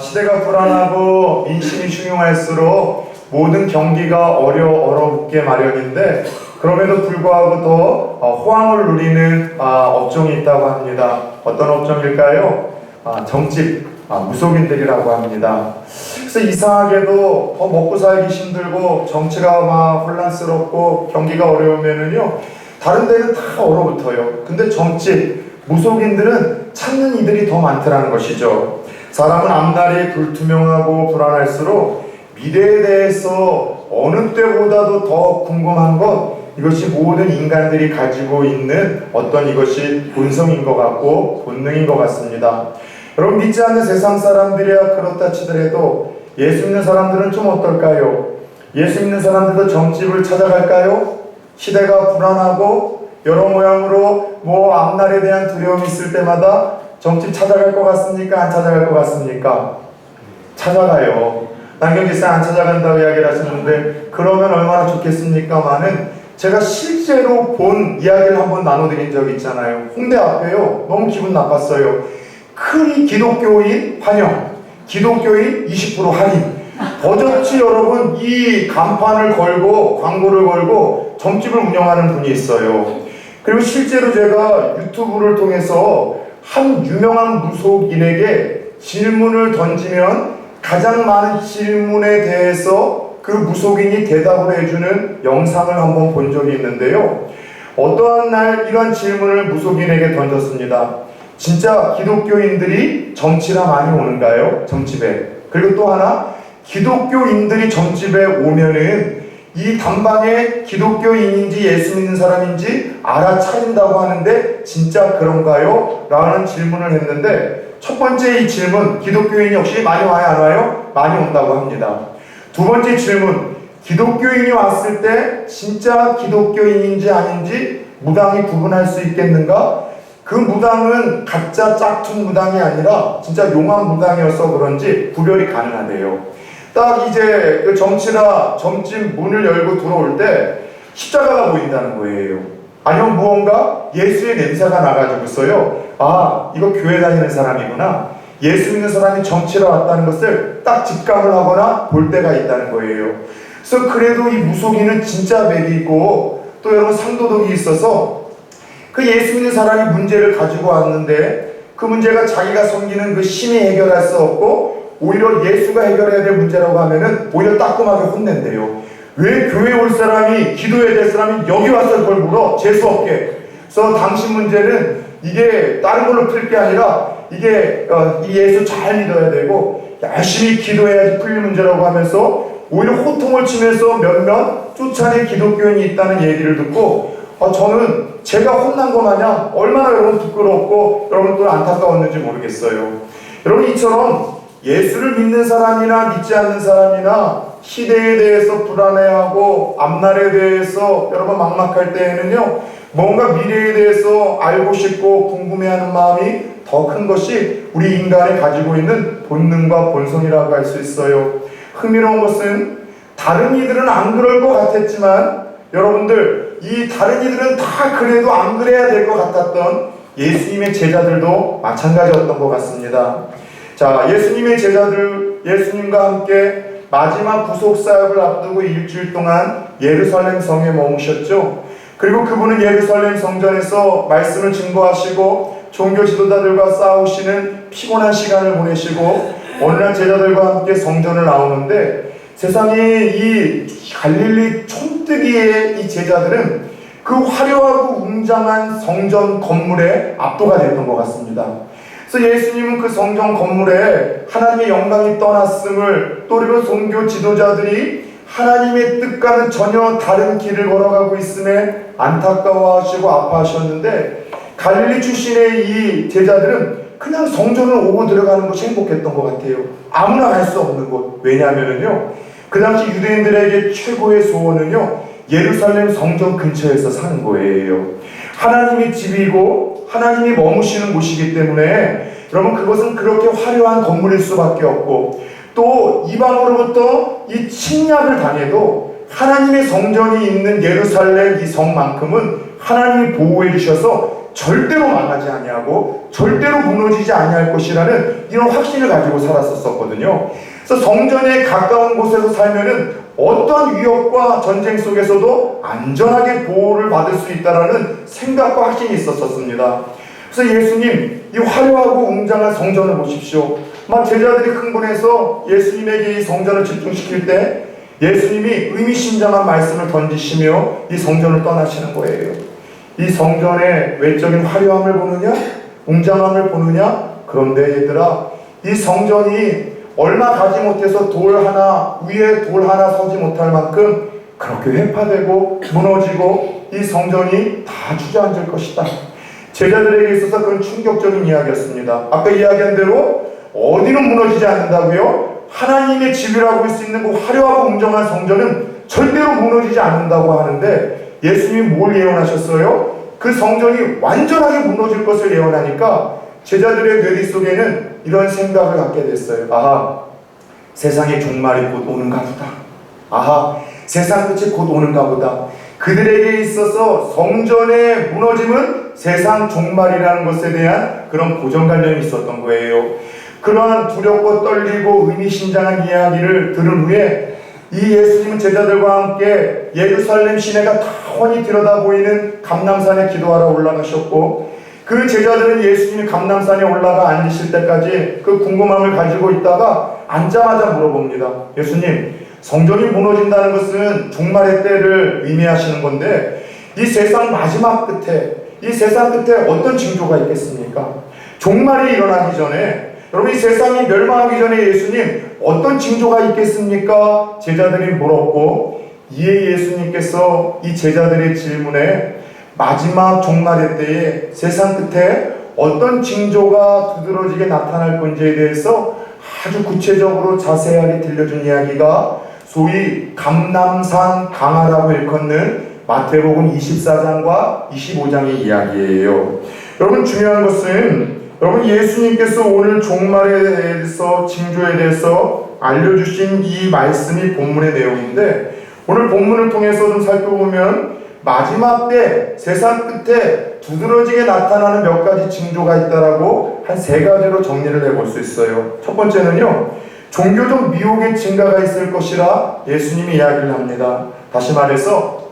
시대가 불안하고 민심이 흉흉할수록 모든 경기가 얼어붙게 마련인데, 그럼에도 불구하고 더 호황을 누리는 업종이 있다고 합니다. 어떤 업종일까요? 정집, 무속인들이라고 합니다. 그래서 이상하게도 더 먹고 살기 힘들고 정치가 막 혼란스럽고 경기가 어려우면은요, 다른 데는 다 얼어붙어요. 근데 정집, 무속인들은 찾는 이들이 더 많더라는 것이죠. 사람은 앞날이 불투명하고 불안할수록 미래에 대해서 어느 때보다도 더 궁금한 것, 이것이 모든 인간들이 가지고 있는 어떤 이것이 본성인 것 같고 본능인 것 같습니다. 여러분, 믿지 않는 세상 사람들이야 그렇다 치더라도 예수 믿는 사람들은 좀 어떨까요? 예수 믿는 사람들도 점집을 찾아갈까요? 시대가 불안하고 여러 모양으로 앞날에 대한 두려움이 있을 때마다 점집 찾아갈 것 같습니까? 안 찾아갈 것 같습니까? 찾아가요. 남경지사 안 찾아간다고 이야기를 하시는데, 그러면 얼마나 좋겠습니까마는, 제가 실제로 본 이야기를 한번 나눠드린 적이 있잖아요. 홍대 앞에요. 너무 기분 나빴어요. 크리 기독교인 환영, 기독교인 20% 할인. 버젓이 여러분 이 간판을 걸고 광고를 걸고 점집을 운영하는 분이 있어요. 그리고 실제로 제가 유튜브를 통해서 한 유명한 무속인에게 질문을 던지면 가장 많은 질문에 대해서 그 무속인이 대답을 해주는 영상을 한번 본 적이 있는데요. 어떠한 날 이런 질문을 무속인에게 던졌습니다. 진짜 기독교인들이 점치라 많이 오는가요? 점집에. 그리고 또 하나, 기독교인들이 점집에 오면은 이 단방에 기독교인인지 예수 믿는 사람인지 알아차린다고 하는데 진짜 그런가요? 라는 질문을 했는데, 첫 번째 이 질문, 기독교인이 혹시 많이 와요 안 와요? 많이 온다고 합니다. 두 번째 질문, 기독교인이 왔을 때 진짜 기독교인인지 아닌지 무당이 구분할 수 있겠는가? 그 무당은 가짜 짝퉁 무당이 아니라 진짜 용한 무당이어서 그런지 구별이 가능하대요. 딱 이제 그 점집 문을 열고 들어올 때 십자가가 보인다는 거예요. 아니면 무언가 예수의 냄새가 나가지고서요, 이거 교회 다니는 사람이구나, 예수 믿는 사람이 점치러 왔다는 것을 딱 직감을 하거나 볼 때가 있다는 거예요. 그래서 그래도 이 무속인은 진짜 맥이 있고 또 여러분 상도덕이 있어서 그 예수 믿는 사람이 문제를 가지고 왔는데 그 문제가 자기가 섬기는 그 신이 해결할 수 없고 오히려 예수가 해결해야 될 문제라고 하면은 오히려 따끔하게 혼낸대요. 왜 교회 올 사람이, 기도해야 될 사람이 여기 와서 그걸 물어? 재수없게. 그래서 당신 문제는 이게 다른 걸로 풀 게 아니라 이게 이 예수 잘 믿어야 되고 열심히 기도해야지 풀릴 문제라고 하면서 오히려 호통을 치면서 몇몇 쫓아낸 기독교인이 있다는 얘기를 듣고 저는 제가 혼난 것 마냥 얼마나 여러분 부끄럽고 여러분 또 안타까웠는지 모르겠어요. 여러분, 이처럼 예수를 믿는 사람이나 믿지 않는 사람이나 시대에 대해서 불안해하고 앞날에 대해서 여러분 막막할 때에는요, 뭔가 미래에 대해서 알고 싶고 궁금해하는 마음이 더 큰 것이 우리 인간이 가지고 있는 본능과 본성이라고 할 수 있어요. 흥미로운 것은 다른 이들은 안 그럴 것 같았지만 여러분들, 이 다른 이들은 다 그래도 안 그래야 될 것 같았던 예수님의 제자들도 마찬가지였던 것 같습니다. 자, 예수님의 제자들, 예수님과 함께 마지막 구속사역을 앞두고 일주일 동안 예루살렘 성에 머무셨죠. 그리고 그분은 예루살렘 성전에서 말씀을 증거하시고 종교 지도자들과 싸우시는 피곤한 시간을 보내시고 오늘날 제자들과 함께 성전을 나오는데, 세상에 이 갈릴리 촌뜨기의 이 제자들은 그 화려하고 웅장한 성전 건물에 압도가 됐던 것 같습니다. 그래서 예수님은 그 성전 건물에 하나님의 영광이 떠났음을, 또 그리고 종교 지도자들이 하나님의 뜻과는 전혀 다른 길을 걸어가고 있음에 안타까워하시고 아파하셨는데, 갈릴리 출신의 이 제자들은 그냥 성전을 오고 들어가는 것이 행복했던 것 같아요. 아무나 갈 수 없는 곳. 왜냐하면요, 그 당시 유대인들에게 최고의 소원은요, 예루살렘 성전 근처에서 사는 거예요. 하나님의 집이고 하나님이 머무시는 곳이기 때문에 여러분, 그것은 그렇게 화려한 건물일 수밖에 없고, 또 이방으로부터 이 침략을 당해도 하나님의 성전이 있는 예루살렘 이 성만큼은 하나님이 보호해 주셔서 절대로 망하지 아니하고 절대로 무너지지 아니할 것이라는 이런 확신을 가지고 살았었거든요. 그래서 성전에 가까운 곳에서 살면은 어떤 위협과 전쟁 속에서도 안전하게 보호를 받을 수 있다라는 생각과 확신이 있었습니다. 그래서 예수님 이 화려하고 웅장한 성전을 보십시오. 막 제자들이 흥분해서 예수님에게 이 성전을 집중시킬 때 예수님이 의미심장한 말씀을 던지시며 이 성전을 떠나시는 거예요. 이 성전의 외적인 화려함을 보느냐? 웅장함을 보느냐? 그런데 얘들아, 이 성전이 얼마 가지 못해서 위에 돌 하나 서지 못할 만큼 그렇게 회파되고 무너지고 이 성전이 다 주저앉을 것이다. 제자들에게 있어서 그건 충격적인 이야기였습니다. 아까 이야기한 대로 어디는 무너지지 않는다고요? 하나님의 집이라고 할 수 있는 그 화려하고 웅장한 성전은 절대로 무너지지 않는다고 하는데 예수님이 뭘 예언하셨어요? 그 성전이 완전하게 무너질 것을 예언하니까 제자들의 뇌리 속에는 이런 생각을 갖게 됐어요. 아하, 세상의 종말이 곧 오는가 보다. 아하, 세상 끝이 곧 오는가 보다. 그들에게 있어서 성전의 무너짐은 세상 종말이라는 것에 대한 그런 고정관념이 있었던 거예요. 그러한 두렵고 떨리고 의미심장한 이야기를 들은 후에 이 예수님은 제자들과 함께 예루살렘 시내가 다 훤히 들여다보이는 감람산에 기도하러 올라가셨고, 그 제자들은 예수님이 감람산에 올라가 앉으실 때까지 그 궁금함을 가지고 있다가 앉자마자 물어봅니다. 예수님, 성전이 무너진다는 것은 종말의 때를 의미하시는 건데 이 세상 마지막 끝에, 이 세상 끝에 어떤 징조가 있겠습니까? 종말이 일어나기 전에, 여러분 이 세상이 멸망하기 전에 예수님 어떤 징조가 있겠습니까? 제자들이 물었고, 이에 예수님께서 이 제자들의 질문에 마지막 종말의 때에 세상 끝에 어떤 징조가 두드러지게 나타날 건지에 대해서 아주 구체적으로 자세하게 들려준 이야기가 소위 감람산 강화라고 일컫는 마태복음 24장과 25장의 이야기예요. 여러분 중요한 것은 여러분 예수님께서 오늘 종말에 대해서 징조에 대해서 알려주신 이 말씀이 본문의 내용인데, 오늘 본문을 통해서 좀 살펴보면 마지막 때 세상 끝에 두드러지게 나타나는 몇 가지 징조가 있다라고 한 세 가지로 정리를 해볼 수 있어요. 첫 번째는요, 종교적 미혹의 증가가 있을 것이라 예수님이 이야기를 합니다. 다시 말해서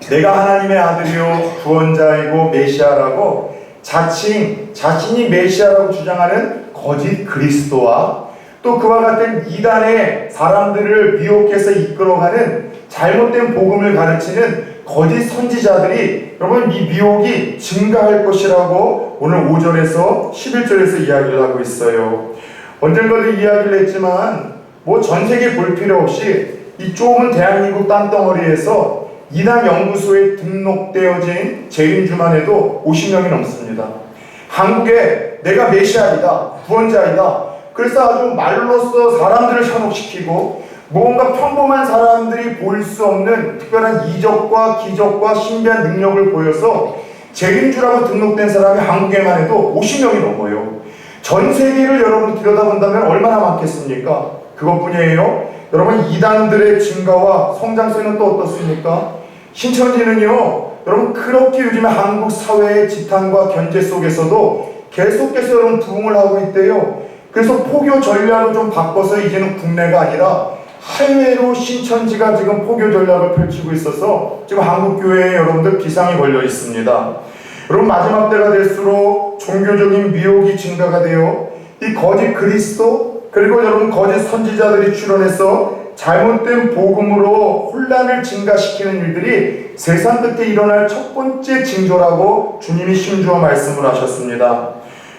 내가 하나님의 아들이요 구원자이고 메시아라고 자신이 메시아라고 주장하는 거짓 그리스도와 또 그와 같은 이단의 사람들을 미혹해서 이끌어가는 잘못된 복음을 가르치는 거짓 선지자들이 여러분 이 미혹이 증가할 것이라고 오늘 5절에서 11절에서 이야기를 하고 있어요. 언젠가도 이야기를 했지만 뭐 전세계 볼 필요 없이 이 좁은 대한민국 땅덩어리에서 이단 연구소에 등록되어진 재림주만 해도 50명이 넘습니다. 한국에 내가 메시아이다, 구원자이다, 그래서 아주 말로써 사람들을 현혹시키고 뭔가 평범한 사람들이 볼 수 없는 특별한 이적과 기적과 신비한 능력을 보여서 재림주라고 등록된 사람이 한국에만 해도 50명이 넘어요. 전 세계를 여러분 들여다본다면 얼마나 많겠습니까? 그것뿐이에요. 여러분 이단들의 증가와 성장세는 또 어떻습니까? 신천지는요, 여러분 그렇게 요즘에 한국 사회의 지탄과 견제 속에서도 계속해서 여러분 부흥을 하고 있대요. 그래서 포교 전략을 좀 바꿔서 이제는 국내가 아니라 해외로 신천지가 지금 포교 전략을 펼치고 있어서 지금 한국 교회에 여러분들 기상이 걸려 있습니다. 여러분 마지막 때가 될수록 종교적인 미혹이 증가가 되어 이 거짓 그리스도 그리고 여러분 거짓 선지자들이 출현해서 잘못된 복음으로 혼란을 증가시키는 일들이 세상 끝에 일어날 첫 번째 징조라고 주님이 심주어 말씀을 하셨습니다.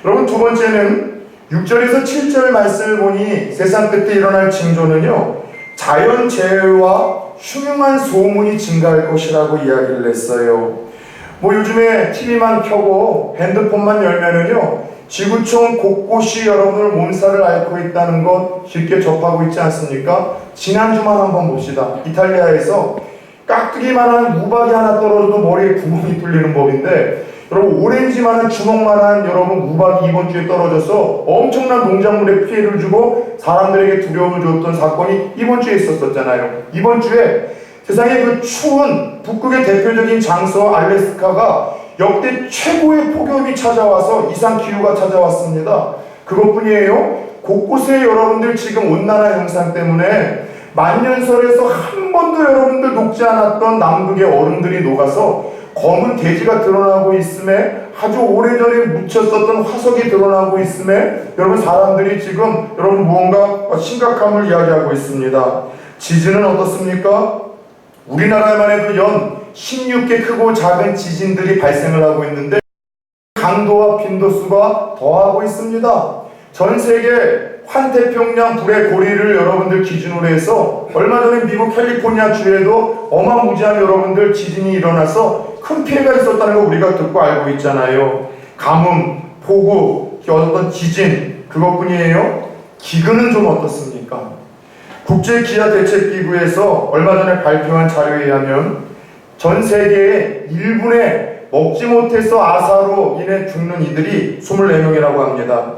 여러분 두 번째는 6절에서 7절 말씀을 보니 세상 끝에 일어날 징조는요, 자연재해와 흉흉한 소문이 증가할 것이라고 이야기를 했어요. 뭐 요즘에 TV만 켜고 핸드폰만 열면은요, 지구촌 곳곳이 여러분을 몸살을 앓고 있다는 것 쉽게 접하고 있지 않습니까? 지난주만 한번 봅시다. 이탈리아에서 깍두기만한 우박이 하나 떨어져도 머리에 구멍이 뚫리는 법인데, 여러분 오렌지만한 주먹만한 여러분 우박이 이번 주에 떨어져서 엄청난 농작물에 피해를 주고 사람들에게 두려움을 줬던 사건이 이번 주에 있었잖아요. 이번 주에 세상의 그 추운 북극의 대표적인 장소 알래스카가 역대 최고의 폭염이 찾아와서 이상기후가 찾아왔습니다. 그것뿐이에요. 곳곳에 여러분들 지금 온난화 현상 때문에 만년설에서 한 번도 여러분들 녹지 않았던 남극의 얼음들이 녹아서 검은 대지가 드러나고 있음에, 아주 오래전에 묻혔었던 화석이 드러나고 있음에 여러분 사람들이 지금 여러분 무언가 심각함을 이야기하고 있습니다. 지진은 어떻습니까? 우리나라에만 해도 연 16개 크고 작은 지진들이 발생을 하고 있는데 강도와 빈도수가 더하고 있습니다. 전 세계 환태평양 불의 고리를 여러분들 기준으로 해서 얼마 전에 미국 캘리포니아 주에도 어마무지한 여러분들 지진이 일어나서 큰 피해가 있었다는 거 우리가 듣고 알고 있잖아요. 가뭄, 폭우, 어떤 지진, 그것뿐이에요. 기근은 좀 어떻습니까? 국제기아대책기구에서 얼마 전에 발표한 자료에 의하면 전 세계의 1분에 먹지 못해서 아사로 인해 죽는 이들이 24명이라고 합니다.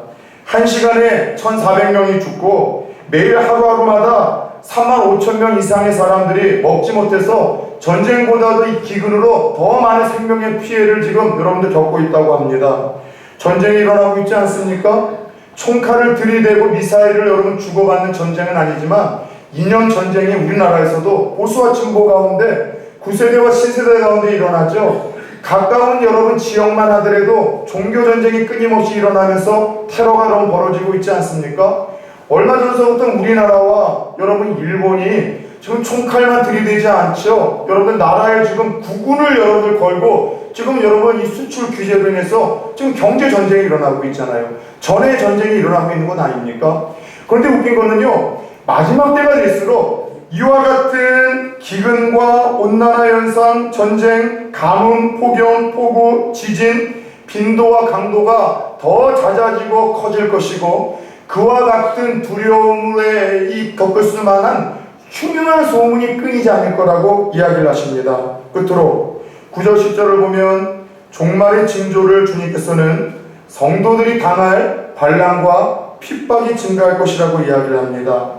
1시간에 1,400명이 죽고 매일 하루하루마다 35,000명 이상의 사람들이 먹지 못해서 전쟁보다도 이 기근으로 더 많은 생명의 피해를 지금 여러분들 겪고 있다고 합니다. 전쟁이 일어나고 있지 않습니까? 총칼을 들이대고 미사일을 여러분 주고받는 전쟁은 아니지만 2년 전쟁이 우리나라에서도 보수와 진보 가운데 9세대와 신세대 가운데 일어나죠. 가까운 여러분 지역만 하더라도 종교전쟁이 끊임없이 일어나면서 테러가 너무 벌어지고 있지 않습니까? 얼마 전서부터 우리나라와 여러분 일본이 지금 총칼만 들이대지 않죠. 여러분 나라에 지금 국군을 여러분들 걸고 지금 여러분 이 수출 규제로 인해서 지금 경제전쟁이 일어나고 있잖아요. 전에 전쟁이 일어나고 있는 건 아닙니까? 그런데 웃긴 거는요, 마지막 때가 될수록 이와 같은 기근과 온난화 현상, 전쟁, 가뭄, 폭염, 폭우, 지진, 빈도와 강도가 더 잦아지고 커질 것이고 그와 같은 두려움에 겪을 수만한 흉흉한 소문이 끊이지 않을 거라고 이야기를 하십니다. 끝으로 9절 10절을 보면 종말의 징조를 주님께서는 성도들이 당할 반란과 핍박이 증가할 것이라고 이야기를 합니다.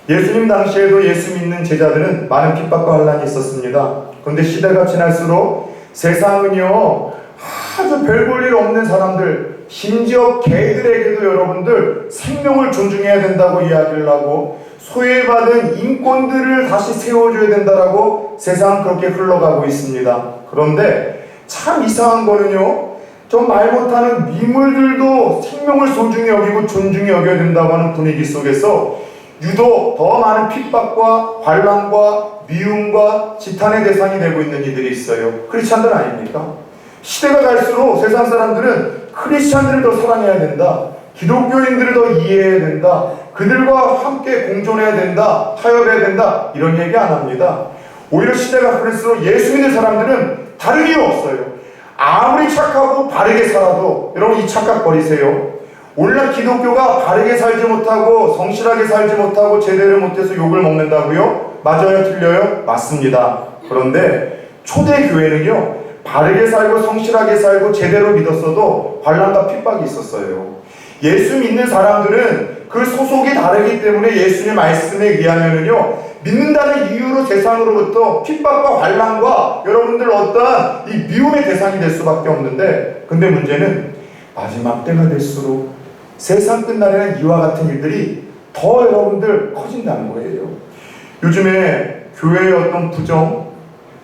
예수님 당시에도 예수 믿는 제자들은 많은 핍박과 환란이 있었습니다. 그런데 시대가 지날수록 세상은요, 아주 별 볼 일 없는 사람들, 심지어 개들에게도 여러분들 생명을 존중해야 된다고 이야기를 하고 소외받은 인권들을 다시 세워줘야 된다라고 세상은 그렇게 흘러가고 있습니다. 그런데 참 이상한 거는요, 좀 말 못하는 미물들도 생명을 소중히 여기고 존중히 여겨야 된다고 하는 분위기 속에서 유독 더 많은 핍박과 환란과 미움과 지탄의 대상이 되고 있는 이들이 있어요. 크리스찬들 아닙니까? 시대가 갈수록 세상 사람들은 크리스찬들을 더 사랑해야 된다, 기독교인들을 더 이해해야 된다, 그들과 함께 공존해야 된다, 타협해야 된다, 이런 얘기 안 합니다. 오히려 시대가 그럴수록 예수 믿는 사람들은 다른 이유 없어요. 아무리 착하고 바르게 살아도 여러분 이 착각 버리세요. 오늘날 기독교가 바르게 살지 못하고 성실하게 살지 못하고 제대로 못해서 욕을 먹는다고요? 맞아요? 틀려요? 맞습니다. 그런데 초대 교회는요, 바르게 살고 성실하게 살고 제대로 믿었어도 환난과 핍박이 있었어요. 예수 믿는 사람들은 그 소속이 다르기 때문에 예수님의 말씀에 의하면은요, 믿는다는 이유로 세상으로부터 핍박과 환난과 여러분들 어떠한 이 미움의 대상이 될 수밖에 없는데, 근데 문제는 마지막 때가 될수록 세상 끝날에는 이와 같은 일들이 더 여러분들 커진다는 거예요. 요즘에 교회의 어떤 부정,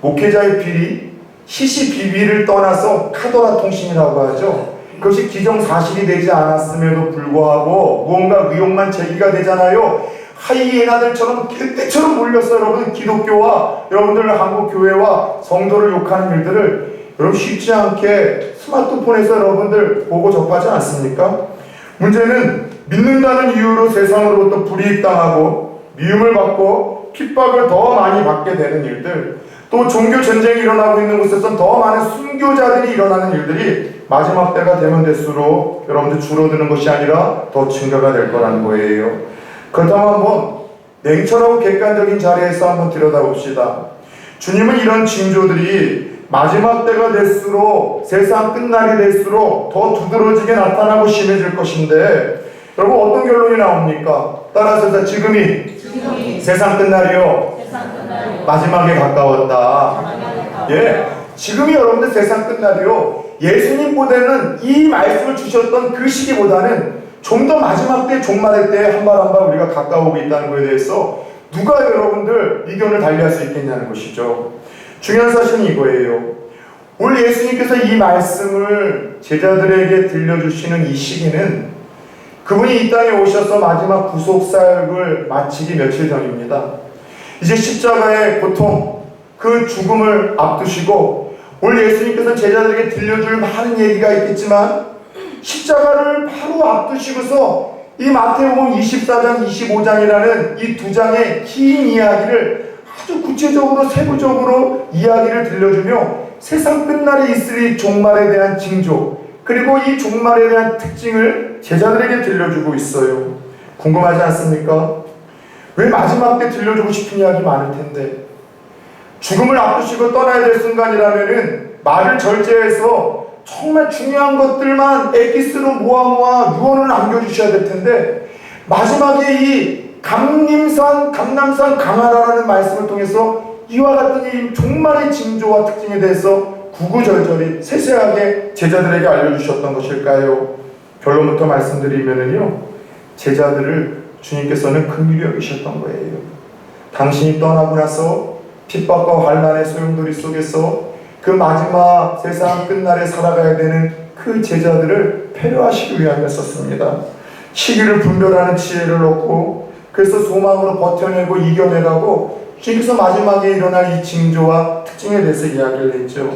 목회자의 비리, 시시비비를 떠나서 카더라 통신이라고 하죠. 그것이 기정사실이 되지 않았음에도 불구하고 무언가 의혹만 제기가 되잖아요. 하이에나들처럼 개떼처럼 몰려서 여러분 기독교와 여러분들 한국 교회와 성도를 욕하는 일들을 여러분 쉽지 않게 스마트폰에서 여러분들 보고 접하지 않습니까? 문제는 믿는다는 이유로 세상으로부터 불이익당하고 미움을 받고 핍박을 더 많이 받게 되는 일들, 또 종교 전쟁이 일어나고 있는 곳에서 더 많은 순교자들이 일어나는 일들이 마지막 때가 되면 될수록 여러분들 줄어드는 것이 아니라 더 증가가 될 거라는 거예요. 그렇다면 한번 냉철하고 객관적인 자리에서 한번 들여다봅시다. 주님은 이런 징조들이 마지막 때가 될수록 세상 끝날이 될수록 더 두드러지게 나타나고 심해질 것인데 여러분 어떤 결론이 나옵니까? 따라서 지금이 세상 끝날이요 마지막에 가까웠다. 지금이 여러분들 세상 끝날이요, 예수님보다는 이 말씀을 주셨던 그 시기보다는 좀 더 마지막 때 종말의 때에 한 발 한 발 우리가 가까우고 있다는 것에 대해서 누가 여러분들 의견을 달리할 수 있겠냐는 것이죠. 중요한 사실은 이거예요. 오늘 예수님께서 이 말씀을 제자들에게 들려주시는 이 시기는 그분이 이 땅에 오셔서 마지막 구속사역을 마치기 며칠 전입니다. 이제 십자가의 고통, 그 죽음을 앞두시고 오늘 예수님께서 제자들에게 들려줄 많은 얘기가 있겠지만 십자가를 바로 앞두시고서 이 마태복음 24장, 25장이라는 이 두 장의 긴 이야기를 아주 구체적으로 세부적으로 이야기를 들려주며 세상 끝날에 있을 이 종말에 대한 징조, 그리고 이 종말에 대한 특징을 제자들에게 들려주고 있어요. 궁금하지 않습니까? 왜 마지막 때 들려주고 싶은 이야기 많을 텐데, 죽음을 앞두시고 떠나야 될 순간이라면은 말을 절제해서 정말 중요한 것들만 엑기스로 모아 유언을 남겨주셔야 될 텐데, 마지막에 이 강림산, 강남산 강하라라는 말씀을 통해서 이와 같은 이 종말의 징조와 특징에 대해서 구구절절히 세세하게 제자들에게 알려주셨던 것일까요? 결론부터 말씀드리면은요, 제자들을 주님께서는 긍휼히 여기셨던 거예요. 당신이 떠나고 나서 핍박과 환난의 소용돌이 속에서 그 마지막 세상 끝날에 살아가야 되는 그 제자들을 배려하시기 위함이었습니다. 시기를 분별하는 지혜를 얻고 그래서 소망으로 버텨내고 이겨내가고 주님께서 마지막에 일어날 이 징조와 특징에 대해서 이야기를 했죠.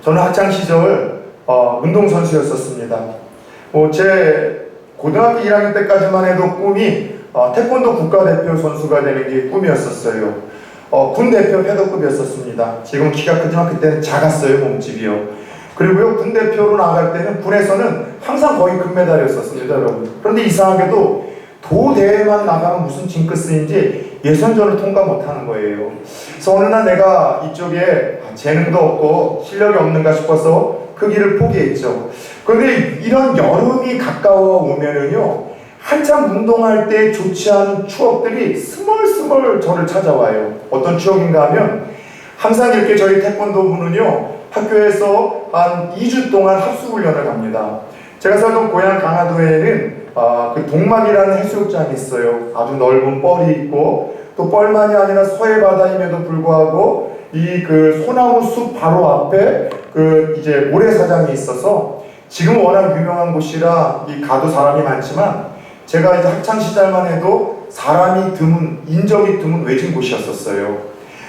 저는 학창시절 운동선수였었습니다. 제 고등학교 1학년 때까지만 해도 꿈이 태권도 국가대표 선수가 되는 게 꿈이었었어요. 군 대표 패더급이었었습니다. 지금 키가 크지만 그때는 작았어요, 몸집이요. 그리고요, 군 대표로 나갈 때는 군에서는 항상 거의 금메달이었었습니다, 여러분. 그런데 이상하게도 도대회만 나가면 무슨 징크스인지 예선전을 통과 못하는 거예요. 그래서 어느 날 내가 이쪽에 재능도 없고 실력이 없는가 싶어서 그 길을 포기했죠. 그런데 이런 여름이 가까워 오면은요, 한참 운동할 때 좋지 않은 추억들이 스멀스멀 저를 찾아와요. 어떤 추억인가 하면 항상 이렇게 저희 태권도부는요, 학교에서 한 2주 동안 합수훈련을 갑니다. 제가 살던 고향 강화도에는 그 동막이라는 해수욕장이 있어요. 아주 넓은 뻘이 있고 또 뻘만이 아니라 서해 바다임에도 불구하고 이 그 소나무 숲 바로 앞에 그 이제 모래사장이 있어서 지금 워낙 유명한 곳이라 이 가도 사람이 많지만 제가 이제 학창 시절만 해도 사람이 드문, 인적이 드문 외진 곳이었었어요.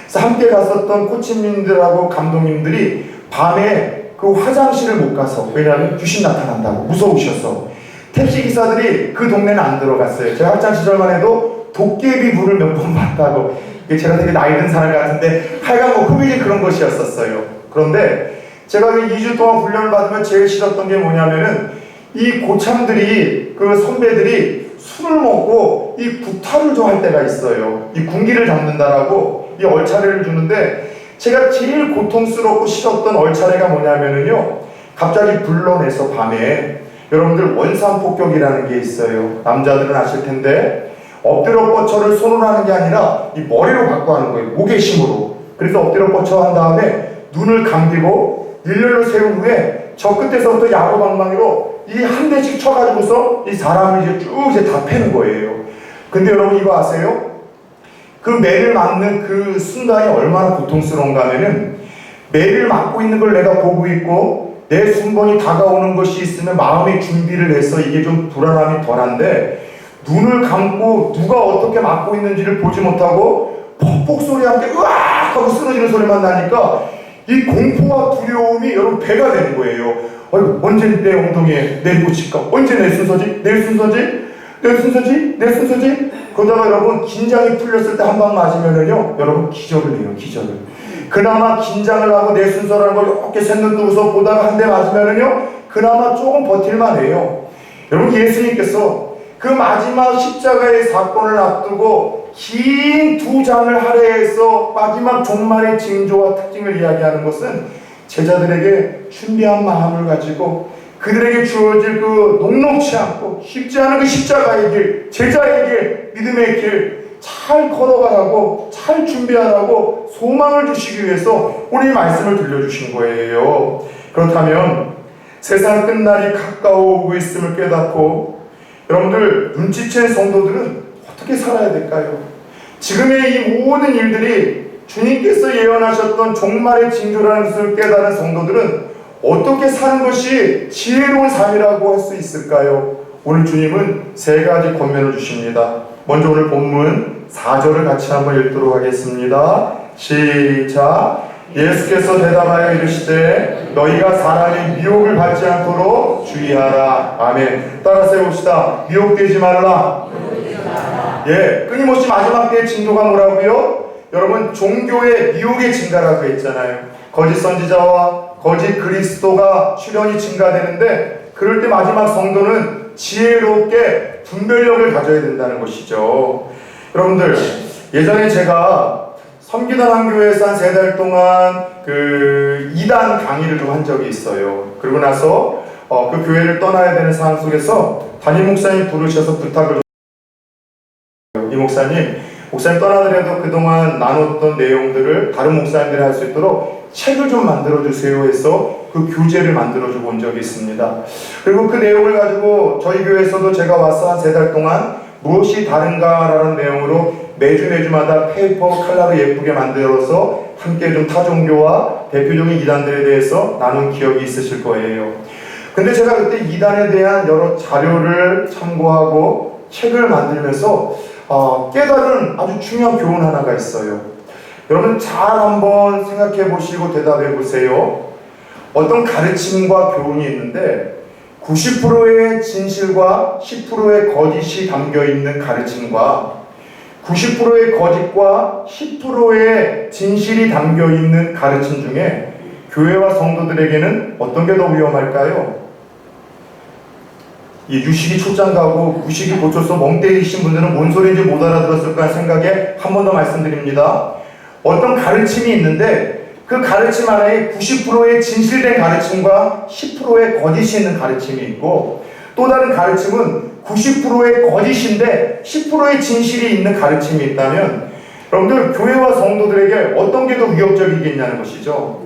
그래서 함께 갔었던 코치님들하고 감독님들이 밤에 그 화장실을 못 가서, 왜냐하면 귀신 나타난다고 무서우셔서 택시기사들이 그 동네는 안 들어갔어요. 제가 학창 시절만 해도 도깨비 불을 몇 번 봤다고. 제가 되게 나이 든 사람 같은데 하여간 뭐 흡입이 그런 것이었었어요. 그런데 제가 2주 동안 훈련을 받으면 제일 싫었던 게 뭐냐면은 이 고참들이, 그 선배들이 술을 먹고 이 구타를 좀 할 때가 있어요. 이 군기를 잡는다라고 이 얼차례를 주는데, 제가 제일 고통스럽고 싫었던 얼차례가 뭐냐면은요, 갑자기 불러내서 밤에, 여러분들 원산폭격이라는 게 있어요. 남자들은 아실 텐데 엎드려 뻗쳐를 손으로 하는 게 아니라 이 머리로 받고 하는 거예요. 무게심으로. 그래서 엎드려 뻗쳐 한 다음에 눈을 감기고 일렬로 세운 후에 저 끝에서부터 야구방망이로 이 한 대씩 쳐가지고서 이 사람을 이제 쭉 이제 다 패는 거예요. 근데 여러분 이거 아세요? 그 매를 맞는 그 순간이 얼마나 고통스러운가 하면은, 매를 맞고 있는 걸 내가 보고 있고 내 순번이 다가오는 것이 있으면 마음의 준비를 해서 이게 좀 불안함이 덜한데, 눈을 감고 누가 어떻게 맞고 있는지를 보지 못하고 퍽퍽 소리와 함께 으악 하고 쓰러지는 소리만 나니까 이 공포와 두려움이 여러분 배가 되는 거예요. 언제 내 엉덩이에 내리고 칠까? 언제 내 순서지? 내 순서지? 내 순서지? 내 순서지? 그러다가 여러분 긴장이 풀렸을 때 한 방 맞으면은요, 여러분 기절을 해요, 기절을. 그나마 긴장을 하고 내 순서라는 걸 이렇게 쇳눈 뜨고서 보다가 한 대 맞으면은요, 그나마 조금 버틸만 해요. 여러분, 예수님께서 그 마지막 십자가의 사건을 앞두고 긴 2장을 할애해서 마지막 종말의 징조와 특징을 이야기하는 것은 제자들에게 준비한 마음을 가지고 그들에게 주어질 그 녹록치 않고 쉽지 않은 그 십자가의 길, 제자의 길, 믿음의 길, 잘 걸어가라고, 잘 준비하라고 소망을 주시기 위해서 오늘 이 말씀을 들려주신 거예요. 그렇다면 세상 끝날이 가까워 오고 있음을 깨닫고 여러분들 눈치챈 성도들은 어떻게 살아야 될까요? 지금의 이 모든 일들이 주님께서 예언하셨던 종말의 징조라는 것을 깨달은 성도들은 어떻게 사는 것이 지혜로운 삶이라고 할 수 있을까요? 오늘 주님은 세 가지 권면을 주십니다. 먼저 오늘 본문 4절을 같이 한번 읽도록 하겠습니다. 시작. 예수께서 대답하여 이르시되 너희가 사람의 미혹을 받지 않도록 주의하라. 아멘. 따라서 해봅시다. 미혹되지 말라. 예, 끊임없이 마지막 때의 징조가 뭐라고요? 여러분, 종교의 미혹의 증가라고 했잖아요. 거짓 선지자와 거짓 그리스도가 출현이 증가되는데 그럴 때 마지막 성도는 지혜롭게 분별력을 가져야 된다는 것이죠. 여러분들, 예전에 제가 섬기던 한 교회에서 한 3달 동안 그 2단 강의를 좀 한 적이 있어요. 그리고 나서 그 교회를 떠나야 되는 상황 속에서 담임 목사님 부르셔서 부탁을 이 목사님 떠나더라도 그동안 나눴던 내용들을 다른 목사님들이 할 수 있도록 책을 좀 만들어주세요 해서 그 교재를 만들어주고 온 적이 있습니다. 그리고 그 내용을 가지고 저희 교회에서도 제가 와서 한 3달 동안 무엇이 다른가라는 내용으로 매주마다 페이퍼 컬러로 예쁘게 만들어서 함께 좀 타종교와 대표적인 이단들에 대해서 나눈 기억이 있으실 거예요. 근데 제가 그때 이단에 대한 여러 자료를 참고하고 책을 만들면서 깨달은 아주 중요한 교훈 하나가 있어요. 여러분 잘 한번 생각해 보시고 대답해 보세요. 어떤 가르침과 교훈이 있는데 90%의 진실과 10%의 거짓이 담겨 있는 가르침과 90%의 거짓과 10%의 진실이 담겨 있는 가르침 중에 교회와 성도들에게는 어떤 게 더 위험할까요? 이 유식이 초장 가고 무식이 고쳐서 멍 때리신 분들은 뭔 소리인지 못 알아들었을까 생각에 한 번 더 말씀드립니다. 어떤 가르침이 있는데 그 가르침 안에 90%의 진실된 가르침과 10%의 거짓이 있는 가르침이 있고 또 다른 가르침은 90%의 거짓인데 10%의 진실이 있는 가르침이 있다면 여러분들 교회와 성도들에게 어떤 게 더 위협적이겠냐는 것이죠.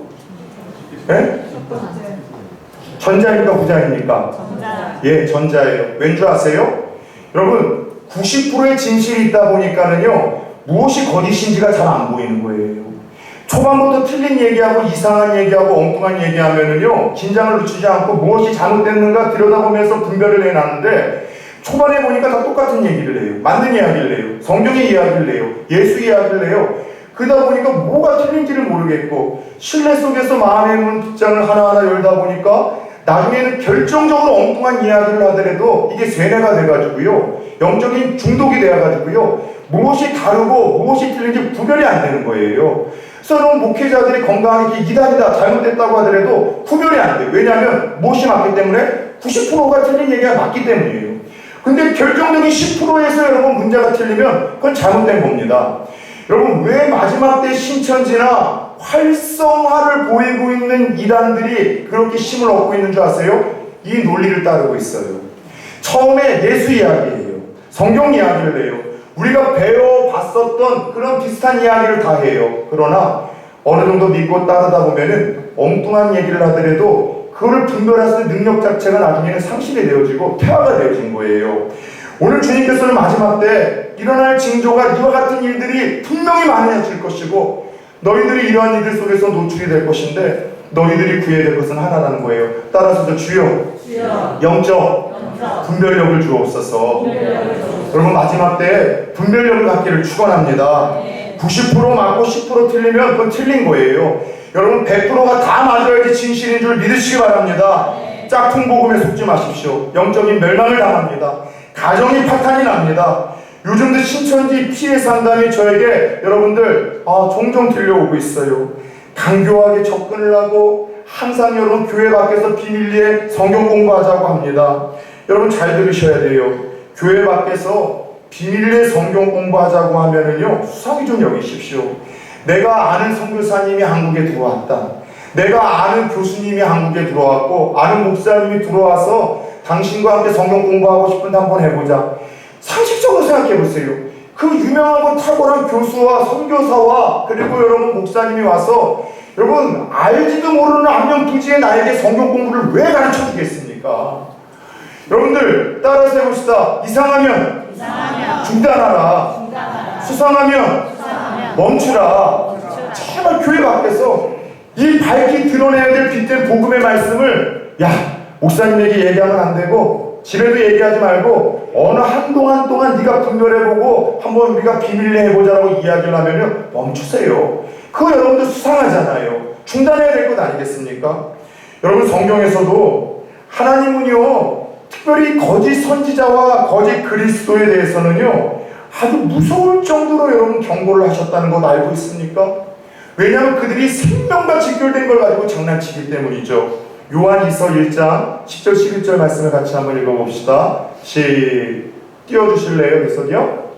네? 전자입니까 후자입니까? 예, 전자예요. 왠 줄 아세요? 여러분 90%의 진실이 있다 보니까는요 무엇이 거짓인지가 잘 안 보이는 거예요. 초반부터 틀린 얘기하고 이상한 얘기하고 엉뚱한 얘기하면은요 긴장을 늦추지 않고 무엇이 잘못됐는가 들여다보면서 분별을 해놨는데 초반에 보니까 다 똑같은 얘기를 해요. 만든 이야기를 해요. 성경의 이야기를 해요. 예수 이야기를 해요. 그러다 보니까 뭐가 틀린지를 모르겠고 신뢰 속에서 마음의 문장을 하나하나 열다 보니까 나중에는 결정적으로 엉뚱한 이야기를 하더라도 이게 쇠뇌가 돼가지고요 영적인 중독이 돼가지고요 무엇이 다르고 무엇이 틀린지 구별이 안 되는 거예요. 그래서 여러분 목회자들이 건강하게 이단이다 잘못됐다고 하더라도 구별이 안 돼요. 왜냐하면 무엇이 맞기 때문에 90%가 틀린 얘기가 맞기 때문이에요. 근데 결정적인 10%에서 여러분 문제가 틀리면 그건 잘못된 겁니다. 여러분 왜 마지막 때 신천지나 활성화를 보이고 있는 이단들이 그렇게 힘을 얻고 있는 줄 아세요? 이 논리를 따르고 있어요. 처음에 예수 이야기예요. 성경 이야기를 해요. 우리가 배워봤었던 그런 비슷한 이야기를 다 해요. 그러나 어느 정도 믿고 따르다 보면은 엉뚱한 얘기를 하더라도 그거를 분별할 수 있는 능력 자체가 나중에는 상실이 되어지고 퇴화가 되어진 거예요. 오늘 주님께서는 마지막 때 일어날 징조가 이와 같은 일들이 분명히 많아질 것이고 너희들이 이러한 일들 속에서 노출이 될 것인데 너희들이 구해야 될 것은 하나라는 거예요. 따라서 주여 영적 분별력을 주옵소서. 여러분 마지막 때 분별력을 갖기를 축원합니다. 90% 맞고 10% 틀리면 그건 틀린 거예요. 여러분 100%가 다 맞아야지 진실인 줄 믿으시기 바랍니다. 짝퉁 복음에 속지 마십시오. 영적인 멸망을 당합니다. 가정이 파탄이 납니다. 요즘도 신천지 피해 상담이 저에게 여러분들 종종 들려오고 있어요. 강교하게 접근을 하고 항상 여러분 교회 밖에서 비밀리에 성경 공부하자고 합니다. 여러분 잘 들으셔야 돼요. 교회 밖에서 비밀리에 성경 공부하자고 하면은요 수상히 좀 여기십시오. 내가 아는 선교사님이 한국에 들어왔다. 내가 아는 교수님이 한국에 들어왔고 아는 목사님이 들어와서 당신과 함께 성경 공부하고 싶은데 한번 해보자. 상식적으로 생각해 보세요. 그 유명하고 탁월한 교수와 선교사와 그리고 여러분 목사님이 와서 여러분 알지도 모르는 악명부지의 나에게 성경 공부를 왜 가르쳐 주겠습니까? 여러분들 따라서 해봅시다. 이상하면 중단하라. 수상하면 멈추라. 제발 교회 밖에서 이 밝히 드러내야 될 빛된 복음의 말씀을 목사님에게 얘기하면 안 되고 집에도 얘기하지 말고 어느 한동안 동안 네가 분별해보고 한번 우리가 비밀내 해보자라고 이야기를 하면요 멈추세요. 그거 여러분들 수상하잖아요. 중단해야 될 것 아니겠습니까? 여러분 성경에서도 하나님은요 특별히 거짓 선지자와 거짓 그리스도에 대해서는요 아주 무서울 정도로 여러분 경고를 하셨다는 것 알고 있습니까? 왜냐하면 그들이 생명과 직결된 걸 가지고 장난치기 때문이죠. 요한이서 1장 10절 11절 말씀을 같이 한번 읽어봅시다. 띄워주실래요? 계속요?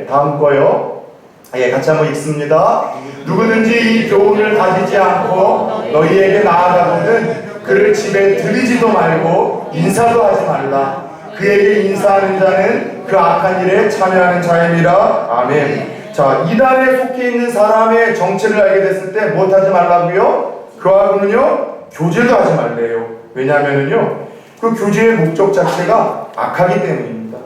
다음 거요. 같이 한번 읽습니다. 누구든지 이 교훈을 가지지 않고 너희에게 나아가거든 그를 집에 들이지도 말고 인사도 하지 말라. 그에게 인사하는 자는 그 악한 일에 참여하는 자임이라. 아멘. 자, 이단에 속해 있는 사람의 정체를 알게 됐을 때 무엇하지 말라고요? 그하고는요 교제도 하지 말래요. 왜냐하면은요 그 교제의 목적 자체가 악하기 때문입니다.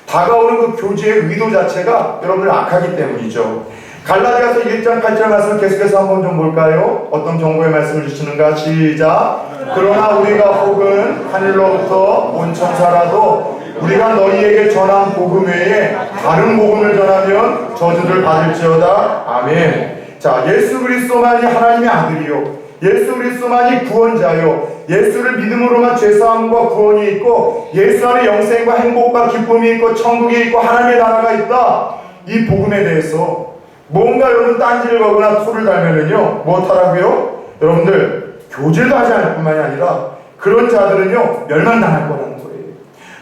다가오는 그 교제의 의도 자체가 여러분들 악하기 때문이죠. 갈라디아서 1장 8절 말씀을 계속해서 한번 좀 볼까요? 어떤 경고의 말씀을 주시는가? 시작. 그러나 우리가 혹은 하늘로부터 온 천사라도 우리가 너희에게 전한 복음 외에 다른 복음을 전하면 저주를 받을지어다. 아멘. 자, 예수 그리스도만이 하나님의 아들이요 예수 그리스도만이 구원자요 예수를 믿음으로만 죄사함과 구원이 있고 예수 안에 영생과 행복과 기쁨이 있고 천국이 있고 하나님의 나라가 있다. 이 복음에 대해서 뭔가 여러분 딴지를 거거나 토를 달면은요 무엇하라고요? 여러분들 교제도 하지 않을 뿐만이 아니라 그런 자들은요 멸망당할 거라는 거예요.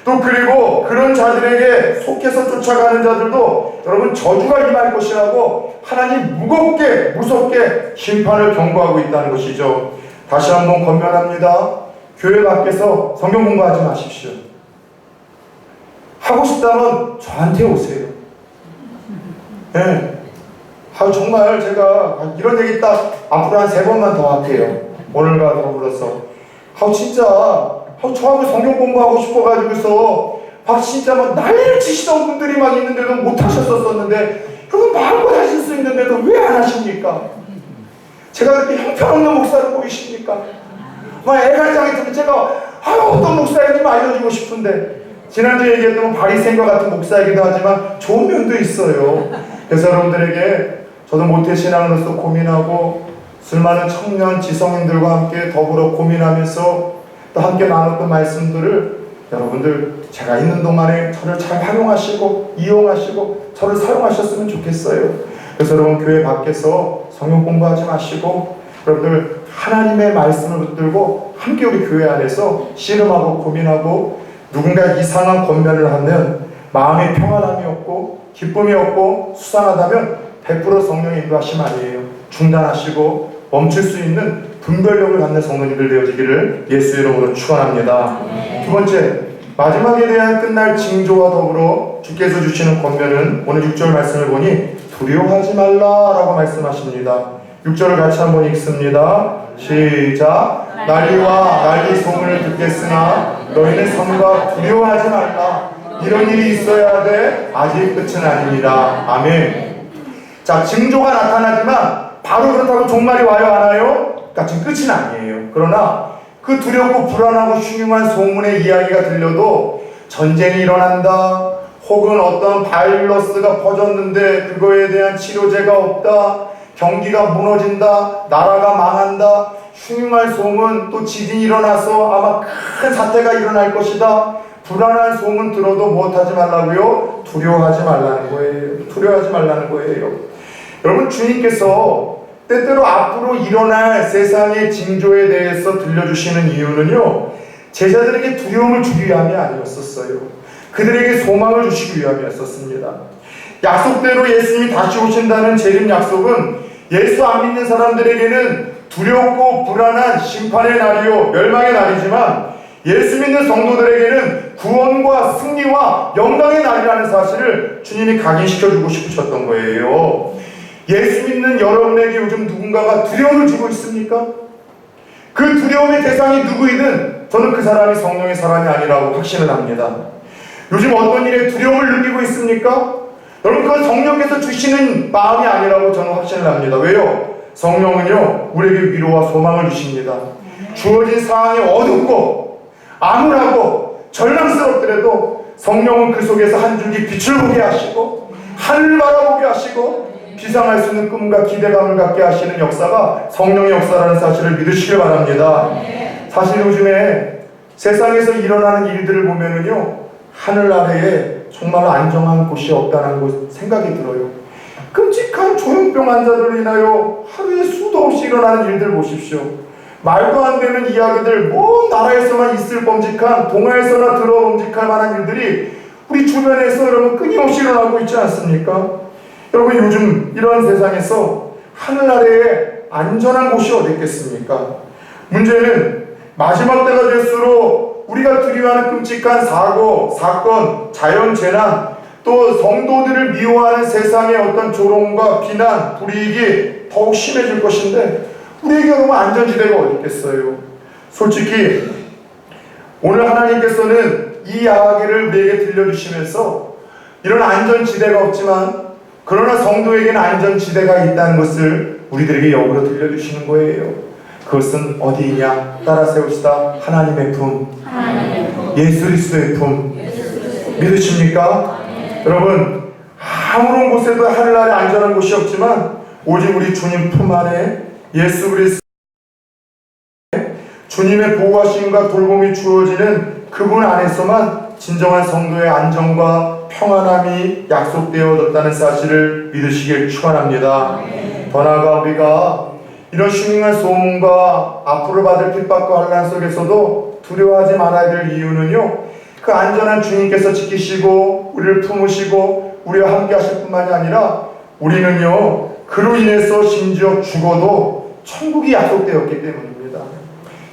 또 그리고 그런 자들에게 속해서 쫓아가는 자들도 여러분 저주가 임할 것이라고 하나님 무섭게 심판을 경고하고 있다는 것이죠. 다시 한번 권면합니다. 교회 밖에서 성경 공부하지 마십시오. 하고 싶다면 저한테 오세요. 정말 제가 이런 얘기 딱 앞으로 한 3번만 더 할게요. 오늘과 더불어서 진짜 저하고 성경 공부하고 싶어가지고서 진짜 막 난리를 치시던 분들이 막 있는데도 못 하셨었는데 그럼 마음껏 하실 수 있는데도 왜 안 하십니까? 제가 그렇게 형편없는 목사를 보이십니까? 애간장이 들면 제가 어떤 목사인지 알려주고 싶은데 지난주에 얘기했던 바리새인과 같은 목사이기도 하지만 좋은 면도 있어요. 그래서 여러분들에게 저도 모태신앙으로서 고민하고 수많은 청년 지성인들과 함께 더불어 고민하면서 또 함께 나눴던 말씀들을 여러분들 제가 있는 동안에 저를 잘 활용하시고 이용하시고 저를 사용하셨으면 좋겠어요. 그래서 여러분 교회 밖에서 성경 공부하지 마시고 여러분들 하나님의 말씀을 붙들고 함께 우리 교회 안에서 씨름하고 고민하고 누군가 이상한 권면을 하면 마음에 평안함이 없고 기쁨이 없고 수상하다면 100% 성령의 인도하심 아니에요. 중단하시고 멈출 수 있는 분별력을 갖는 성도님들 되어지기를 예수 이름으로 축원합니다. 두 번째, 마지막에 대한 끝날 징조와 더불어 주께서 주시는 권면은 오늘 6절 말씀을 보니 두려워하지 말라라고 말씀하십니다. 6절을 같이 한번 읽습니다. 시작. 난리와 난리 소문을 듣겠으나 너희는 삼가 두려워하지 말라. 이런 일이 있어야 돼. 아직 끝은 아닙니다. 아멘. 자, 징조가 나타나지만 바로 그렇다고 종말이 와요 안 와요? 그러니까 지금 끝은 아니에요. 그러나 그 두렵고 불안하고 흉흉한 소문의 이야기가 들려도 전쟁이 일어난다, 혹은 어떤 바이러스가 퍼졌는데 그거에 대한 치료제가 없다, 경기가 무너진다, 나라가 망한다, 흉흉한 소문, 또 지진이 일어나서 아마 큰 사태가 일어날 것이다, 불안한 소문 들어도 무엇하지 말라고요? 두려워하지 말라는 거예요. 두려워하지 말라는 거예요. 여러분, 주님께서 때때로 앞으로 일어날 세상의 징조에 대해서 들려주시는 이유는요, 제자들에게 두려움을 주기 위함이 아니었었어요. 그들에게 소망을 주시기 위함이었었습니다. 약속대로 예수님이 다시 오신다는 재림 약속은 예수 안 믿는 사람들에게는 두렵고 불안한 심판의 날이요, 멸망의 날이지만 예수 믿는 성도들에게는 구원과 승리와 영광의 날이라는 사실을 주님이 각인시켜주고 싶으셨던 거예요. 예수 믿는 여러분에게 요즘 누군가가 두려움을 주고 있습니까? 그 두려움의 대상이 누구이든 저는 그 사람이 성령의 사람이 아니라고 확신을 합니다. 요즘 어떤 일에 두려움을 느끼고 있습니까? 여러분, 그건 성령께서 주시는 마음이 아니라고 저는 확신을 합니다. 왜요? 성령은요, 우리에게 위로와 소망을 주십니다. 주어진 상황이 어둡고 암울하고 절망스럽더라도 성령은 그 속에서 한 줄기 빛을 보게 하시고 하늘을 바라보게 하시고 비상할 수 있는 꿈과 기대감을 갖게 하시는 역사가 성령의 역사라는 사실을 믿으시길 바랍니다. 사실 요즘에 세상에서 일어나는 일들을 보면은요, 하늘 아래에 정말 안정한 곳이 없다는 생각이 들어요. 끔찍한 조현병 환자들로 인하여 하루에 수도 없이 일어나는 일들 보십시오. 말도 안 되는 이야기들, 먼 나라에서만 있을 범직한, 동화에서나 들어 범직할 만한 일들이 우리 주변에서 여러분 끊임없이 일어나고 있지 않습니까? 여러분, 요즘 이런 세상에서 하늘 아래에 안전한 곳이 어디 있겠습니까? 문제는 마지막 때가 될수록 우리가 두려워하는 끔찍한 사고, 사건, 자연재난, 또 성도들을 미워하는 세상의 어떤 조롱과 비난, 불이익이 더욱 심해질 것인데 우리에게 여러분 안전지대가 어디 있겠어요? 솔직히 오늘 하나님께서는 이 이야기를 우리에게 들려주시면서 이런 안전지대가 없지만 그러나 성도에게는 안전지대가 있다는 것을 우리들에게 역으로 들려주시는 거예요. 그것은 어디이냐? 따라 세웁시다. 하나님의 품, 예수 그리스도의 품. 믿으십니까? 여러분, 아무런 곳에도 하늘 아래 안전한 곳이 없지만 오직 우리 주님 품 안에 예수 그리스도 주님의 보호하심과 돌봄이 주어지는 그분 안에서만 진정한 성도의 안정과 평안함이 약속되어졌다는 사실을 믿으시길 축원합니다. 더 나아가 우리가 이런 흉흉한 소문과 앞으로 받을 핍박과 환난 속에서도 두려워하지 말아야 될 이유는요, 그 안전한 주님께서 지키시고 우리를 품으시고 우리와 함께 하실 뿐만이 아니라 우리는요, 그로 인해서 심지어 죽어도 천국이 약속되었기 때문입니다.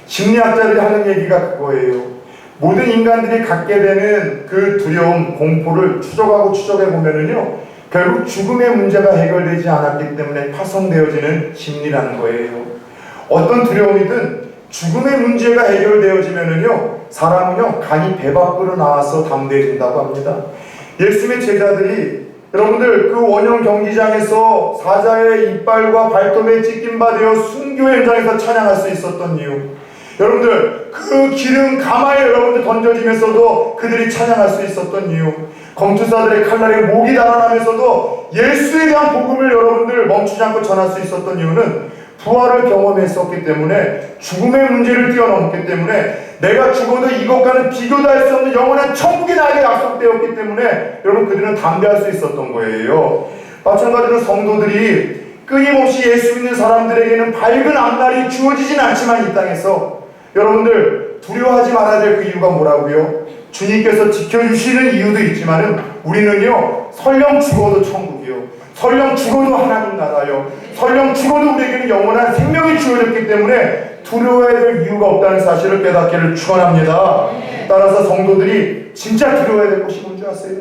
심리학자들이 하는 얘기가 그거예요. 모든 인간들이 갖게 되는 그 두려움, 공포를 추적하고 추적해 보면은요, 결국 죽음의 문제가 해결되지 않았기 때문에 파송되어지는 심리라는 거예요. 어떤 두려움이든 죽음의 문제가 해결되어지면은요, 사람은요, 간이 배 밖으로 나와서 담대해진다고 합니다. 예수님의 제자들이 여러분들 그 원형 경기장에서 사자의 이빨과 발톱에 찢긴 바 되어 순교 현장에서 찬양할 수 있었던 이유, 여러분들 그 기름 가마에 여러분들 던져지면서도 그들이 찬양할 수 있었던 이유, 검투사들의 칼날에 목이 달아나면서도 예수에 대한 복음을 여러분들 멈추지 않고 전할 수 있었던 이유는 부활을 경험했었기 때문에, 죽음의 문제를 뛰어넘었기 때문에, 내가 죽어도 이것과는 비교도 할 수 없는 영원한 천국이 나에게 약속되었기 때문에 여러분 그들은 담대할 수 있었던 거예요. 마찬가지로 성도들이 끊임없이 예수 믿는 사람들에게는 밝은 앞날이 주어지진 않지만 이 땅에서 여러분들 두려워하지 말아야 될 그 이유가 뭐라고요? 주님께서 지켜주시는 이유도 있지만은 우리는요, 설령 죽어도 천국이요, 설령 죽어도 하나님 나라요, 설령 죽어도 우리에게는 영원한 생명이 주어졌기 때문에 두려워해야 될 이유가 없다는 사실을 깨닫기를 축원합니다. 따라서 성도들이 진짜 두려워해야 될 것이 뭔지 아세요?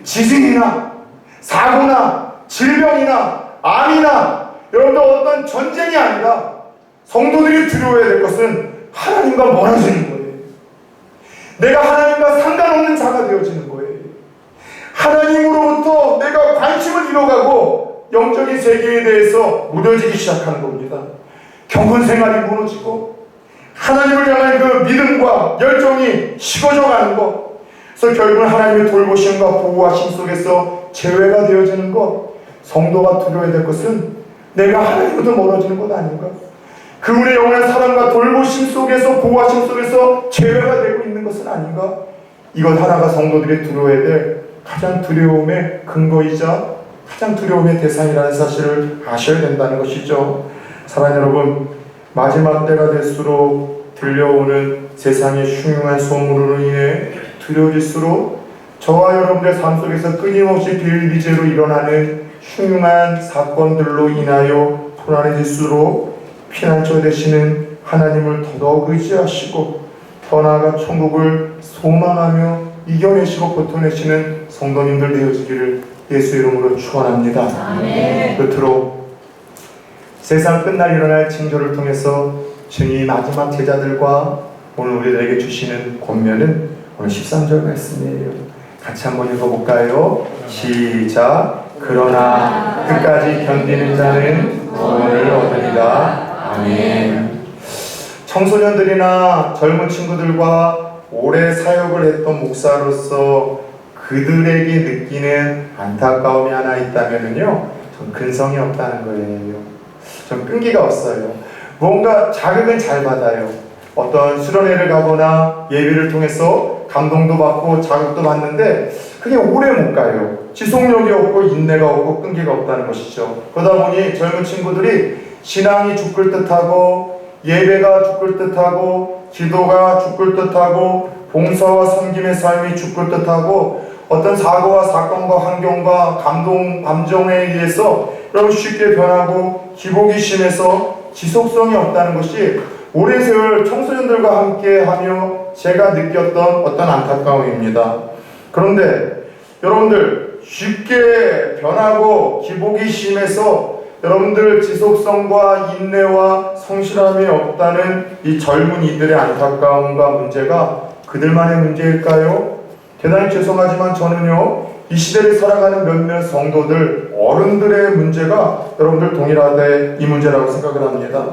지진이나 사고나 질병이나 암이나 여러분들 어떤 전쟁이 아니라 성도들이 두려워해야 될 것은 하나님과 멀어지는 거예요. 내가 하나님과 상관없는 자가 되어지는 거예요. 하나님으로부터 내가 관심을 잃어가고 영적인 세계에 대해서 무뎌지기 시작하는 겁니다. 경건 생활이 무너지고 하나님을 향한 그 믿음과 열정이 식어져가는 것, 그래서 결국은 하나님의 돌보심과 보호하심 속에서 제외가 되어지는 것. 성도가 두려워야 될 것은 내가 하나님으로부터 멀어지는 것 아닌가? 그분의 영원한 사랑과 돌보심 속에서, 보호하심 속에서 제외가 되고 있는 것은 아닌가? 이것 하나가 성도들이 두려워야 될 가장 두려움의 근거이자 가장 두려움의 대상이라는 사실을 아셔야 된다는 것이죠. 사랑하는 여러분, 마지막 때가 될수록 들려오는 세상의 흉흉한 소문으로 인해 두려워질수록 저와 여러분의 삶 속에서 끊임없이 비일비재로 일어나는 흉흉한 사건들로 인하여 불안해질수록 피난처 되시는 하나님을 더더욱 의지하시고 더 나아가 천국을 소망하며 이겨내시고 버텨내시는 성도님들 되어지기를 예수 이름으로 축원합니다. 아멘. 끝으로 세상 끝날 일어날 징조를 통해서 주님 마지막 제자들과 오늘 우리들에게 주시는 권면은 오늘 13절 말씀이에요. 같이 한번 읽어볼까요? 시작. 그러나 끝까지 견디는 자는 구원을 얻으리라. 아멘. 청소년들이나 젊은 친구들과 오래 사역을 했던 목사로서 그들에게 느끼는 안타까움이 하나 있다면요, 전 근성이 없다는 거예요. 전 끈기가 없어요. 뭔가 자극은 잘 받아요. 어떤 수련회를 가거나 예배를 통해서 감동도 받고 자극도 받는데 그게 오래 못 가요. 지속력이 없고 인내가 없고 끈기가 없다는 것이죠. 그러다 보니 젊은 친구들이 신앙이 죽을 듯하고 예배가 죽을 듯하고 기도가 죽을 듯하고 봉사와 섬김의 삶이 죽을 듯하고 어떤 사고와 사건과 환경과 감정에 의해서 여러분 쉽게 변하고 기복이 심해서 지속성이 없다는 것이 오랜 세월 청소년들과 함께 하며 제가 느꼈던 어떤 안타까움입니다. 그런데 여러분들 쉽게 변하고 기복이 심해서 여러분들 지속성과 인내와 성실함이 없다는 이 젊은이들의 안타까움과 문제가 그들만의 문제일까요? 대단히 죄송하지만 저는요, 이 시대를 살아가는 몇몇 성도들, 어른들의 문제가 여러분들 동일하되 이 문제라고 생각을 합니다.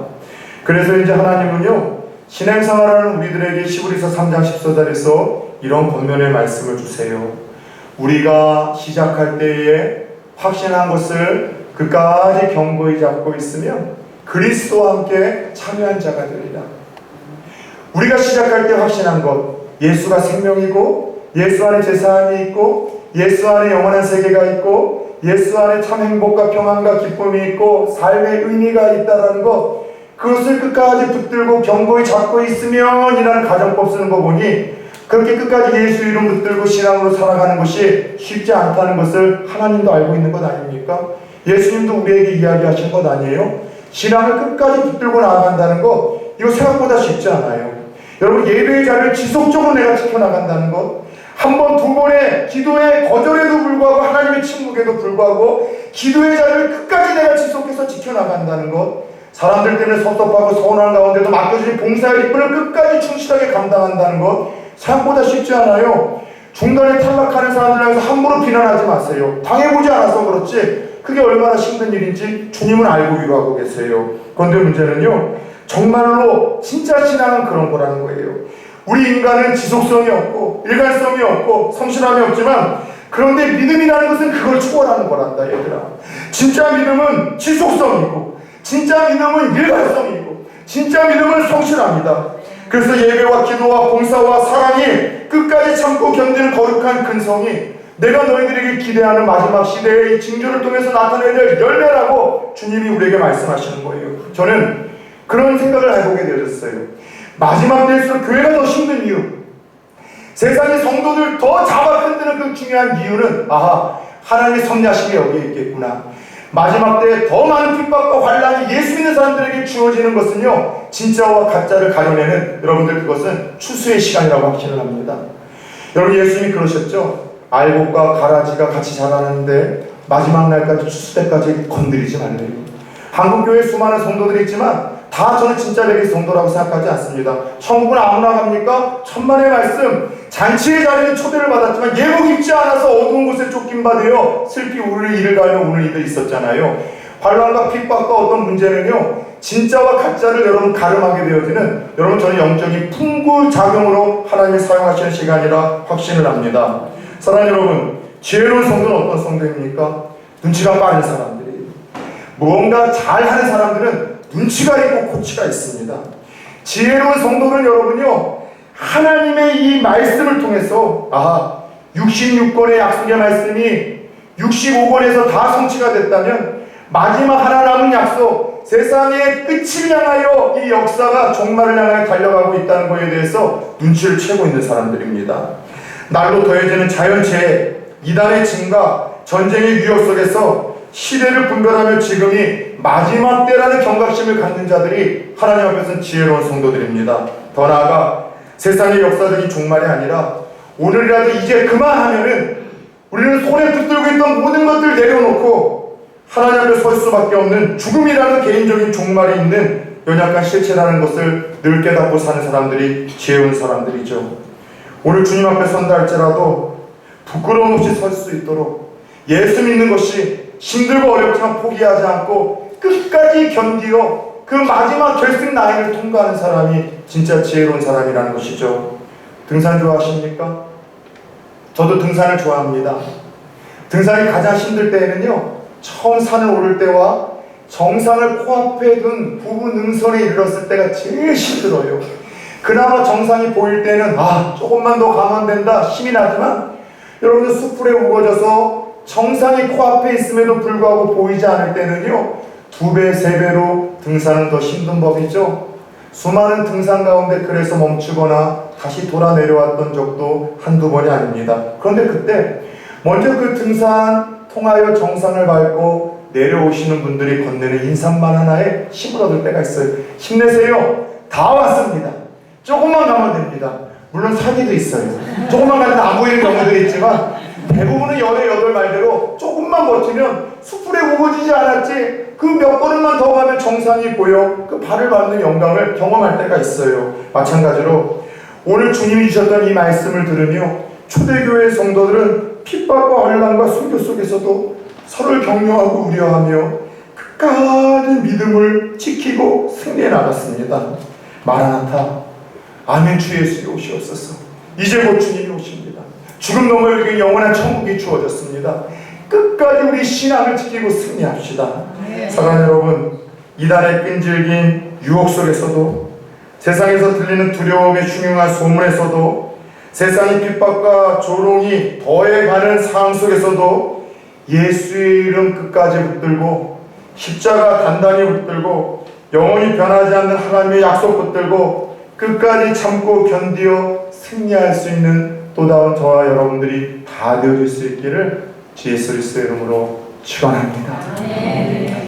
그래서 이제 하나님은요, 신앙생활하는 우리들에게 시브리서 3장 14절에서 이런 권면의 말씀을 주세요. 우리가 시작할 때에 확신한 것을 끝까지 견고히 잡고 있으면 그리스도와 함께 참여한 자가 되리라. 우리가 시작할 때 확신한 것, 예수가 생명이고 예수 안에 제사함이 있고 예수 안에 영원한 세계가 있고 예수 안에 참 행복과 평안과 기쁨이 있고 삶의 의미가 있다는 것, 그것을 끝까지 붙들고 견고히 잡고 있으면 이라는 가정법 쓰는 거 보니 그렇게 끝까지 예수 이름 붙들고 신앙으로 살아가는 것이 쉽지 않다는 것을 하나님도 알고 있는 것 아닙니까? 예수님도 우리에게 이야기하신 것 아니에요? 신앙을 끝까지 붙들고 나아간다는 거, 이거 생각보다 쉽지 않아요. 여러분, 예배의 자리를 지속적으로 내가 지켜나간다는 것, 한 번, 두 번의 기도의 거절에도 불구하고 하나님의 침묵에도 불구하고 기도의 자리를 끝까지 내가 지속해서 지켜나간다는 것, 사람들 때문에 섭섭하고 서운한 가운데도 맡겨진 봉사의 일꾼을 끝까지 충실하게 감당한다는 것, 생각보다 쉽지 않아요. 중간에 탈락하는 사람들 향해서 함부로 비난하지 마세요. 당해보지 않아서 그렇지 그게 얼마나 힘든 일인지 주님은 알고 위로하고 계세요. 그런데 문제는요, 정말로 진짜 신앙은 그런 거라는 거예요. 우리 인간은 지속성이 없고 일관성이 없고 성실함이 없지만, 그런데 믿음이라는 것은 그걸 초월하는 거란다 얘들아. 진짜 믿음은 지속성이고 진짜 믿음은 일관성이고 진짜 믿음은 성실합니다. 그래서 예배와 기도와 봉사와 사랑이 끝까지 참고 견디는 거룩한 근성이 내가 너희들에게 기대하는 마지막 시대의 이 징조를 통해서 나타내야 될 열매라고 주님이 우리에게 말씀하시는 거예요. 저는 그런 생각을 해보게 되었어요. 마지막 때일수록 교회가 더 힘든 이유, 세상의 성도들 더 잡아 흔드는 그 중요한 이유는, 아하, 하나님의 섭리하심이 여기에 있겠구나. 마지막 때에 더 많은 핍박과 환란이 예수 믿는 사람들에게 주어지는 것은요, 진짜와 가짜를 가려내는, 여러분들 그것은 추수의 시간이라고 확신을 합니다. 여러분, 예수님이 그러셨죠. 알곡과 가라지가 같이 자라는데 마지막 날까지 추수 때까지 건드리지 말래요. 한국교회에 수많은 성도들이 있지만 다 저는 진짜 레기 성도라고 생각하지 않습니다. 천국은 아무나 갑니까? 천만의 말씀, 잔치의 자리는 초대를 받았지만 예복 입지 않아서 어두운 곳에 쫓긴 바 되어 슬피 우리를 이를 가며 우는 이들 있었잖아요. 환란과 핍박과 어떤 문제는요, 진짜와 가짜를 여러분 가름하게 되어지는, 여러분 저는 영적인 풍부작용으로 하나님이 사용하시는 시간이라 확신을 합니다. 사랑하는 여러분, 지혜로운 성도는 어떤 성도입니까? 눈치가 빠른 사람들이에요. 무언가 잘하는 사람들은 눈치가 있고 코치가 있습니다. 지혜로운 성도는 여러분요, 하나님의 이 말씀을 통해서, 66권의 약속의 말씀이 65권에서 다 성취가 됐다면 마지막 하나 남은 약속, 세상의 끝을 향하여 이 역사가 종말을 향하여 달려가고 있다는 것에 대해서 눈치를 채고 있는 사람들입니다. 날로 더해지는 자연재해, 이단의 증가, 전쟁의 위협 속에서 시대를 분별하며 지금이 마지막 때라는 경각심을 갖는 자들이 하나님 앞에서는 지혜로운 성도들입니다. 더 나아가 세상의 역사적인 종말이 아니라 오늘이라도 이제 그만하면은 우리는 손에 붙들고 있던 모든 것들 내려놓고 하나님 앞에 설 수밖에 없는 죽음이라는 개인적인 종말이 있는 연약한 실체라는 것을 늘 깨닫고 사는 사람들이 지혜로운 사람들이죠. 오늘 주님 앞에 선다 할지라도 부끄러움 없이 설 수 있도록 예수 믿는 것이 힘들고 어렵지만 포기하지 않고 끝까지 견디어 그 마지막 결승 라인을 통과하는 사람이 진짜 지혜로운 사람이라는 것이죠. 등산 좋아하십니까? 저도 등산을 좋아합니다. 등산이 가장 힘들 때에는요, 처음 산을 오를 때와 정상을 코앞에 둔 부분 능선에 이르렀을 때가 제일 힘들어요. 그나마 정상이 보일 때는 조금만 더 가면 된다 힘이 나지만, 여러분들 숲풀에 우거져서 정상이 코앞에 있음에도 불구하고 보이지 않을 때는요, 2배, 3배로 등산은 더 힘든 법이죠. 수많은 등산 가운데 그래서 멈추거나 다시 돌아 내려왔던 적도 한두 번이 아닙니다. 그런데 그때 먼저 그 등산 통하여 정상을 밟고 내려오시는 분들이 건네는 인사말 하나에 힘을 얻을 때가 있어요. 힘내세요. 다 왔습니다. 조금만 가면 됩니다. 물론 사기도 있어요. 조금만 가면 안 보이는 경우도 있지만 대부분은 열의 여덟 말대로 조금만 버티면 숯불에 우거지지 않았지 그 몇 걸음만 더 가면 정상이 보여 그 발을 밟는 영광을 경험할 때가 있어요. 마찬가지로 오늘 주님이 주셨던 이 말씀을 들으며 초대교회 성도들은 핍박과 혼란과 순교 속에서도 서로를 격려하고 우려하며 끝까지 믿음을 지키고 승리해 나갔습니다. 마라나타, 아멘. 주 예수의 오시옵소서. 이제 곧 주님이 오십니다. 죽음 너머에 우리에게 영원한 천국이 주어졌습니다. 끝까지 우리 신앙을 지키고 승리합시다. 사랑하는 여러분, 이단의 끈질긴 유혹 속에서도, 세상에서 들리는 두려움의 흉흉한 소문에서도, 세상의 핍박과 조롱이 더해가는 상황 속에서도 예수의 이름 끝까지 붙들고, 십자가 단단히 붙들고, 영원히 변하지 않는 하나님의 약속 붙들고 끝까지 참고 견디어 승리할 수 있는 또다운 저와 여러분들이 다 되어질 수 있기를 주 예수 그리스도의 이름으로 축원합니다.